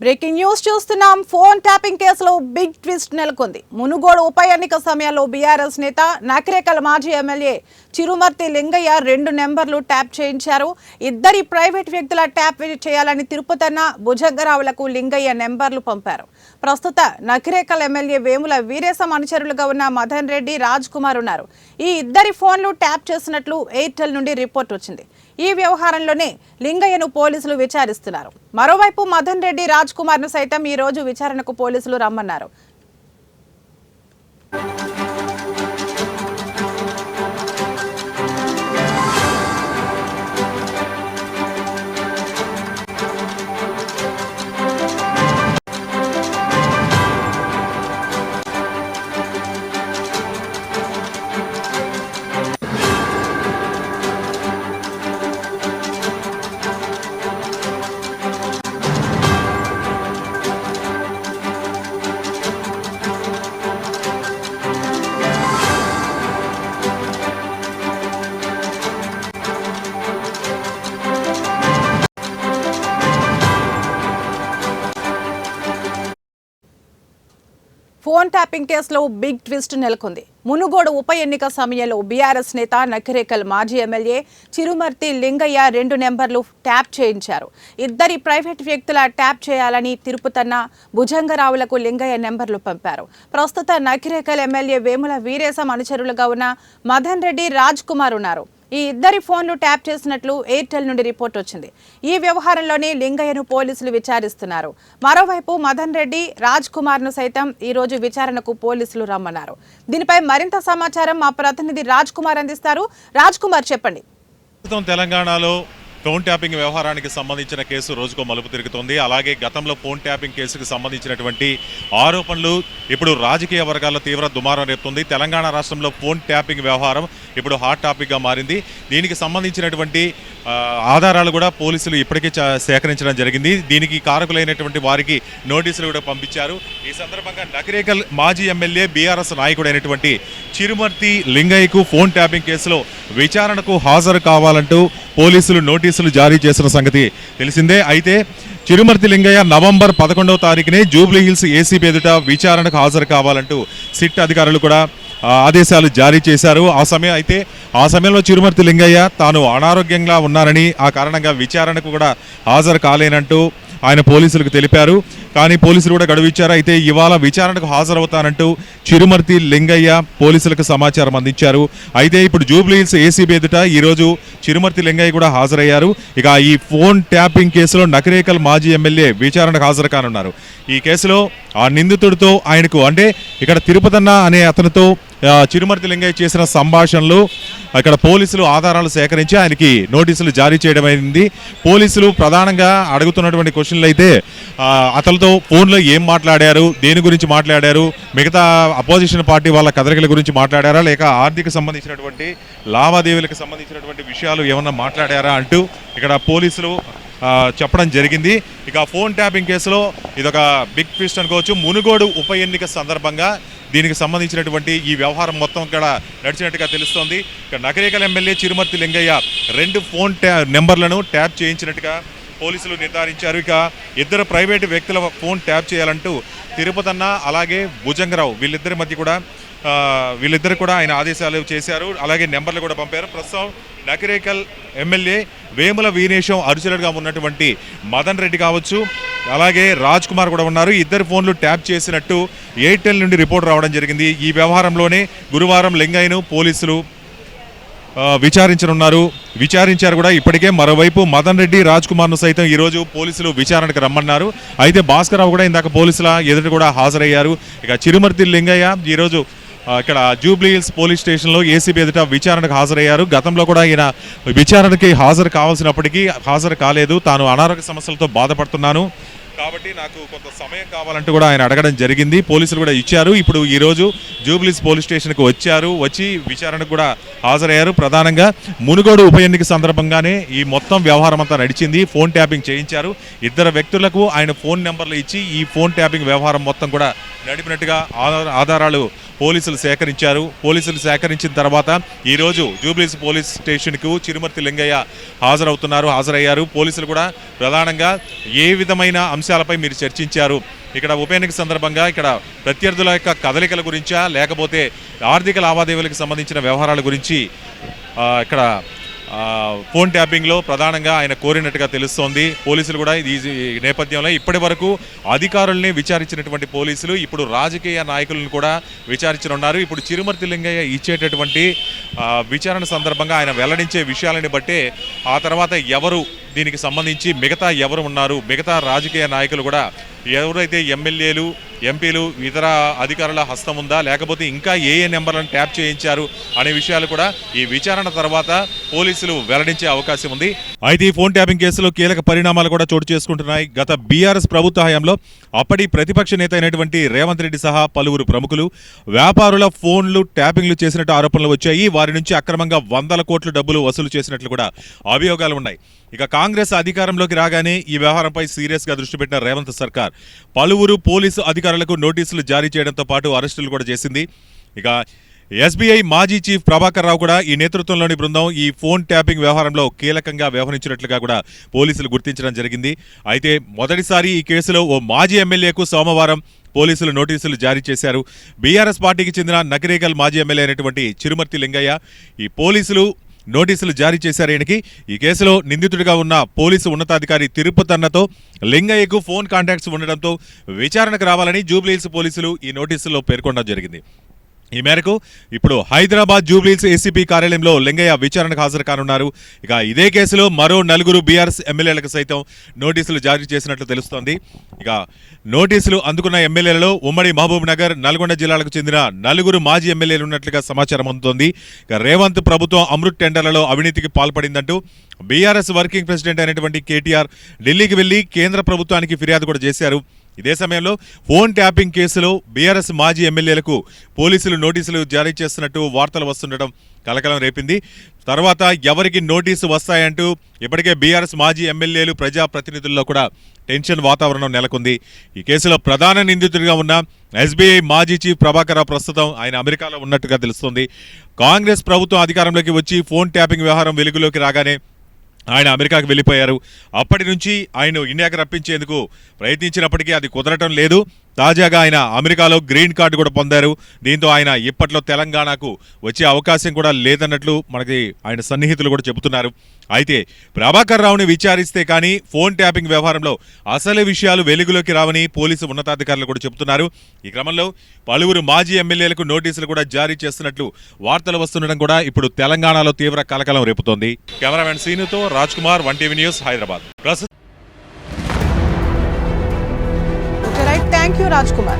Breaking news చూస్తున్నాం. Phone tapping కేసులో big twist నెలకొంది. మునుగోడు ఉప ఎన్నిక సమయంలో బీఆర్ఎస్ నేత నకిరేకల్ మాజీ ఎమ్మెల్యే చిరుమర్తి లింగయ్య 2 నెంబర్లు ట్యాప్ చేయించారు. ఇద్దరి ప్రైవేట్ వ్యక్తుల ట్యాప్ చేయాలని తిరుపతన్న భుజంగరావులకు లింగయ్య నెంబర్లు పంపారు. ప్రస్తుత నకిరేకల్ ఎమ్మెల్యే వేముల వీరేశం అనుచరులుగా ఉన్న మదన్ రెడ్డి, రాజ్ కుమార్ ఉన్నారు. ఈ ఇద్దరి ఫోన్లు ట్యాప్ చేసినట్లు ఎయిర్టెల్ నుండి రిపోర్ట్ వచ్చింది. ఈ వ్యవహారంలోనే లింగయ్యను పోలీసులు విచారిస్తున్నారు. మరోవైపు మదన్ రెడ్డి, రాజ్ కుమార్ ను సైతం ఈ రోజు విచారణకు పోలీసులు రమ్మన్నారు. ఫోన్ ట్యాపింగ్ కేసులో బిగ్ ట్విస్ట్ నెలకొంది. మునుగోడు ఉప ఎన్నిక సమయంలో బీఆర్ఎస్ నేత నకిరేకల్ మాజీ ఎమ్మెల్యే చిరుమర్తి లింగయ్య 2 నెంబర్లు ట్యాప్ చేయించారు. ఇద్దరి ప్రైవేట్ వ్యక్తుల ట్యాప్ చేయాలని తిరుపతన్న భుజంగరావులకు లింగయ్య నెంబర్లు పంపారు. ప్రస్తుత నకిరేకల్ ఎమ్మెల్యే వేముల వీరేశం అనుచరులుగా ఉన్న మదన్ రెడ్డి, రాజ్ కుమార్ ఉన్నారు. ఈ ఇద్దరి ఫోన్లు ట్యాప్ చేసినట్లు ఎయిర్టెల్ నుండి రిపోర్ట్ వచ్చింది. ఈ వ్యవహారంలోనే లింగయ్యను పోలీసులు విచారిస్తున్నారు. మరోవైపు మదన్ రెడ్డి, రాజ్ కుమార్ ను సైతం ఈ రోజు విచారణకు పోలీసులు రమ్మన్నారు. దీనిపై మరింత సమాచారం మా ప్రతినిధి రాజ్ కుమార్ అందిస్తారు. రాజ్ కుమార్, చెప్పండి. తెలంగాణలో ఫోన్ ట్యాపింగ్ వ్యవహారానికి సంబంధించిన కేసు రోజుకో మలుపు తిరుగుతోంది. అలాగే గతంలో ఫోన్ ట్యాపింగ్ కేసుకు సంబంధించినటువంటి ఆరోపణలు ఇప్పుడు రాజకీయ వర్గాల్లో తీవ్ర దుమారం రేపుతుంది. తెలంగాణ రాష్ట్రంలో ఫోన్ ట్యాపింగ్ వ్యవహారం ఇప్పుడు హాట్ టాపిక్గా మారింది. దీనికి సంబంధించినటువంటి ఆధారాలు కూడా పోలీసులు ఇప్పటికే సేకరించడం జరిగింది. దీనికి కారకులైనటువంటి వారికి నోటీసులు కూడా పంపించారు. ఈ సందర్భంగా నకిరేకల్ మాజీ ఎమ్మెల్యే బీఆర్ఎస్ నాయకుడైనటువంటి చిరుమర్తి లింగయ్యకు ఫోన్ ట్యాపింగ్ కేసులో విచారణకు హాజరు కావాలంటూ పోలీసులు నోటీసులు జారీ చేసిన సంగతి తెలిసిందే. అయితే చిరుమర్తి లింగయ్య నవంబర్ 11వ తారీఖునే జూబ్లీ హిల్స్ ఏసీబీ ఎదుట విచారణకు హాజరు కావాలంటూ సిట్ అధికారులు కూడా ఆదేశాలు జారీ చేశారు. ఆ సమయంలో చిరుమర్తి లింగయ్య తాను అనారోగ్యంగా ఉన్నారని, ఆ కారణంగా విచారణకు కూడా హాజరు కాలేనంటూ ఆయన పోలీసులకు తెలిపారు. కానీ పోలీసులు కూడా గడువిచ్చారు. అయితే ఇవాళ విచారణకు హాజరవుతానంటూ చిరుమర్తి లింగయ్య పోలీసులకు సమాచారం అందించారు. అయితే ఇప్పుడు జూబ్లీ హిల్స్ ఏసీబీ ఎదుట ఈరోజు చిరుమర్తి లింగయ్య కూడా హాజరయ్యారు. ఇక ఈ ఫోన్ ట్యాపింగ్ కేసులో నకిరేకల్ మాజీ ఎమ్మెల్యే విచారణకు హాజరు కానున్నారు. ఈ కేసులో ఆ నిందితుడితో ఆయనకు, అంటే ఇక్కడ తిరుపతన్న అనే అతనితో చిరుమర్తి లింగయ్య చేసిన సంభాషణలు ఇక్కడ పోలీసులు ఆధారాలు సేకరించి ఆయనకి నోటీసులు జారీ చేయడం అయింది. పోలీసులు ప్రధానంగా అడుగుతున్నటువంటి క్వశ్చన్లు అయితే అతనితో ఫోన్లో ఏం మాట్లాడారు, దేని గురించి మాట్లాడారు, మిగతా అపోజిషన్ పార్టీ వాళ్ళ కదలికల గురించి మాట్లాడారా, లేక ఆర్థిక సంబంధించినటువంటి లావాదేవీలకు సంబంధించినటువంటి విషయాలు ఏమన్నా మాట్లాడారా అంటూ ఇక్కడ పోలీసులు చెప్పడం జరిగింది. ఇక ఫోన్ ట్యాపింగ్ కేసులో ఇదొక బిగ్ ట్విస్ట్ అనుకోవచ్చు. మునుగోడు ఉప ఎన్నిక సందర్భంగా దీనికి సంబంధించినటువంటి ఈ వ్యవహారం మొత్తం ఇక్కడ నడిచినట్టుగా తెలుస్తోంది. ఇక నకిరేకల్ ఎమ్మెల్యే చిరుమర్తి లింగయ్య 2 ఫోన్ నెంబర్లను ట్యాప్ చేయించినట్టుగా పోలీసులు నిర్ధారించారు. ఇక ఇద్దరు ప్రైవేటు వ్యక్తుల ఫోన్ ట్యాప్ చేయాలంటూ తిరుపతన్న అలాగే భుజంగరావు వీళ్ళిద్దరు కూడా ఆయన ఆదేశాలు చేశారు. అలాగే నెంబర్లు కూడా పంపారు. ప్రస్తుతం నకిరేకల్ ఎమ్మెల్యే వేముల వీరేశం అనుచరుడుగా ఉన్నటువంటి మదన్ రెడ్డి కావచ్చు, అలాగే రాజ్ కుమార్ కూడా ఉన్నారు. ఇద్దరు ఫోన్లు ట్యాప్ చేసినట్టు ఎయిర్టెల్ నుండి రిపోర్ట్ రావడం జరిగింది. ఈ వ్యవహారంలోనే గురువారం లింగయ్యను పోలీసులు విచారించారు కూడా ఇప్పటికే. మరోవైపు మదన్ రెడ్డి, రాజ్ కుమార్ను సైతం ఈరోజు పోలీసులు విచారణకు రమ్మన్నారు. అయితే భాస్కర్రావు కూడా ఇందాక పోలీసుల ఎదుట కూడా హాజరయ్యారు. ఇక చిరుమర్తి లింగయ్య ఈరోజు ఇక్కడ జూబ్లీ హిల్స్ పోలీస్ స్టేషన్లో ఏసీబీ ఎదుట విచారణకు హాజరయ్యారు. గతంలో కూడా ఈయన విచారణకి హాజరు కావాల్సినప్పటికీ హాజరు కాలేదు. తాను అనారోగ్య సమస్యలతో బాధపడుతున్నాను కాబట్టి నాకు కొంత సమయం కావాలంటూ కూడా ఆయన అడగడం జరిగింది. పోలీసులు కూడా ఇచ్చారు. ఇప్పుడు ఈరోజు జూబ్లీస్ పోలీస్ స్టేషన్కు వచ్చి విచారణకు కూడా హాజరయ్యారు. ప్రధానంగా మునుగోడు ఉప ఎన్నిక సందర్భంగానే ఈ మొత్తం వ్యవహారం అంతా నడిచింది. ఫోన్ ట్యాపింగ్ చేయించారు. ఇద్దరు వ్యక్తులకు ఆయన ఫోన్ నెంబర్లు ఇచ్చి ఈ ఫోన్ ట్యాపింగ్ వ్యవహారం మొత్తం కూడా నడిపినట్టుగా ఆధారాలు పోలీసులు సేకరించారు. పోలీసులు సేకరించిన తర్వాత ఈరోజు జూబ్లీస్ పోలీస్ స్టేషన్కు చిరుమర్తి లింగయ్య హాజరయ్యారు. పోలీసులు కూడా ప్రధానంగా ఏ విధమైన అంశాలపై మీరు చర్చించారు. ఇక్కడ ఉప ఎన్నిక సందర్భంగా ఇక్కడ ప్రత్యర్థుల యొక్క కదలికల గురించా లేకపోతే ఆర్థిక లావాదేవీలకు సంబంధించిన వ్యవహారాల గురించి ఇక్కడ ఫోన్ ట్యాపింగ్లో ప్రధానంగా ఆయన కోరినట్టుగా తెలుస్తోంది. పోలీసులు కూడా ఈ నేపథ్యంలో ఇప్పటి వరకు అధికారుల్ని విచారించినటువంటి పోలీసులు ఇప్పుడు రాజకీయ నాయకులను కూడా విచారించనున్నారు. ఇప్పుడు చిరుమర్తి లింగయ్య ఇచ్చేటటువంటి విచారణ సందర్భంగా ఆయన వెల్లడించే విషయాలని బట్టే ఆ తర్వాత ఎవరు దీనికి సంబంధించి మిగతా ఎవరు ఉన్నారు, మిగతా రాజకీయ నాయకులు కూడా ఎవరైతే ఎమ్మెల్యేలు ఎంపీలు ఇతర అధికారుల హస్తం ఉందా లేకపోతే ఇంకా ఏ నెంబర్లను ట్యాప్ చేయించారు అనే విషయాలు కూడా ఈ విచారణ తర్వాత పోలీసులు వెల్లడించే అవకాశం ఉంది. అయితే ఈ ఫోన్ ట్యాపింగ్ కేసులో కీలక పరిణామాలు కూడా చోటు చేసుకుంటున్నాయి. గత బీఆర్ఎస్ ప్రభుత్వ హయాంలో అప్పటి ప్రతిపక్ష నేత అయినటువంటి రేవంత్ రెడ్డి సహా పలువురు ప్రముఖులు వ్యాపారుల ఫోన్లు ట్యాపింగ్లు చేసినట్టు ఆరోపణలు వచ్చాయి. వారి నుంచి అక్రమంగా 100 కోట్ల డబ్బులు వసూలు చేసినట్లు కూడా అభియోగాలు ఉన్నాయి. ఇక కాంగ్రెస్ అధికారంలోకి రాగానే ఈ వ్యవహారంపై సీరియస్గా దృష్టి పెట్టిన రేవంత్ సర్కార్ పలువురు పోలీసు అధికారులకు నోటీసులు జారీ చేయడంతో పాటు అరెస్టులు కూడా చేసింది. ఇక ఎస్బీఐ మాజీ చీఫ్ ప్రభాకర్ రావు కూడా ఈ నేతృత్వంలోని బృందం ఈ ఫోన్ ట్యాపింగ్ వ్యవహారంలో కీలకంగా వ్యవహరించినట్లుగా కూడా పోలీసులు గుర్తించడం జరిగింది. అయితే మొదటిసారి ఈ కేసులో ఓ మాజీ ఎమ్మెల్యేకు సోమవారం పోలీసులు నోటీసులు జారీ చేశారు. బీఆర్ఎస్ పార్టీకి చెందిన నకిరేకల్ మాజీ ఎమ్మెల్యే అయినటువంటి చిరుమర్తి లింగయ్య ఈ పోలీసులు నోటీసులు జారీ చేశారు. ఈయనకి ఈ కేసులో నిందితుడిగా ఉన్న పోలీసు ఉన్నతాధికారి తిరుపతన్నతో లింగయ్యకు ఫోన్ కాంటాక్ట్స్ ఉండడంతో విచారణకు రావాలని జూబ్లీహిల్స్ పోలీసులు ఈ నోటీసుల్లో పేర్కొనడం జరిగింది. ఈ మేరకు ఇప్పుడు హైదరాబాద్ జూబ్లీహిల్స్ ఏసీపీ కార్యాలయంలో లింగయ్య విచారణకు హాజరు కానున్నారు. ఇక ఇదే కేసులో మరో 4 బీఆర్ఎస్ ఎమ్మెల్యేలకు సైతం నోటీసులు జారీ చేసినట్లు తెలుస్తోంది. ఇక నోటీసులు అందుకున్న ఎమ్మెల్యేలలో ఉమ్మడి మహబూబ్ నగర్, నల్గొండ జిల్లాలకు చెందిన 4 మాజీ ఎమ్మెల్యేలు ఉన్నట్లుగా సమాచారం అందుతోంది. ఇక రేవంత్ ప్రభుత్వం అమృత్ టెండర్లలో అవినీతికి పాల్పడిందంటూ బీఆర్ఎస్ వర్కింగ్ ప్రెసిడెంట్ అయినటువంటి కేటీఆర్ ఢిల్లీకి వెళ్లి కేంద్ర ప్రభుత్వానికి ఫిర్యాదు కూడా చేశారు. ఇదే సమయంలో ఫోన్ ట్యాపింగ్ కేసులో బీఆర్ఎస్ మాజీ ఎమ్మెల్యేలకు పోలీసులు నోటీసులు జారీ చేస్తున్నట్టు వార్తలు వస్తుండడం కలకలం రేపింది. తర్వాత ఎవరికి నోటీసు వస్తాయంటూ ఇప్పటికే బీఆర్ఎస్ మాజీ ఎమ్మెల్యేలు ప్రజాప్రతినిధుల్లో కూడా టెన్షన్ వాతావరణం నెలకొంది. ఈ కేసులో ప్రధాన నిందితుడిగా ఉన్న ఎస్బీఐ మాజీ చీఫ్ ప్రభాకర్ రావు ప్రస్తుతం ఆయన అమెరికాలో ఉన్నట్టుగా తెలుస్తోంది. కాంగ్రెస్ ప్రభుత్వం అధికారంలోకి వచ్చి ఫోన్ ట్యాపింగ్ వ్యవహారం వెలుగులోకి రాగానే ఆయన అమెరికాకు వెళ్ళిపోయారు. అప్పటి నుంచి ఆయన ఇండియాకి రప్పించేందుకు ప్రయత్నించినప్పటికీ అది కుదరటం లేదు. తాజాగా ఆయన అమెరికాలో గ్రీన్ కార్డు కూడా పొందారు. దీంతో ఆయన ఇప్పట్లో తెలంగాణకు వచ్చే అవకాశం కూడా లేదన్నట్లు మనకి ఆయన సన్నిహితులు కూడా చెబుతున్నారు. అయితే ప్రభాకర్ రావుని విచారిస్తే కానీ ఫోన్ ట్యాపింగ్ వ్యవహారంలో అసలు విషయాలు వెలుగులోకి రావని పోలీసు ఉన్నతాధికారులు కూడా చెబుతున్నారు. ఈ క్రమంలో పలువురు మాజీ ఎమ్మెల్యేలకు నోటీసులు కూడా జారీ చేస్తున్నట్లు వార్తలు వస్తుండడం కూడా ఇప్పుడు తెలంగాణలో తీవ్ర కలకలం రేపుతోంది. కెమెరామెన్ సీనుతో Raj Kumar, 1TV news, Hyderabad. Thank you Raj Kumar.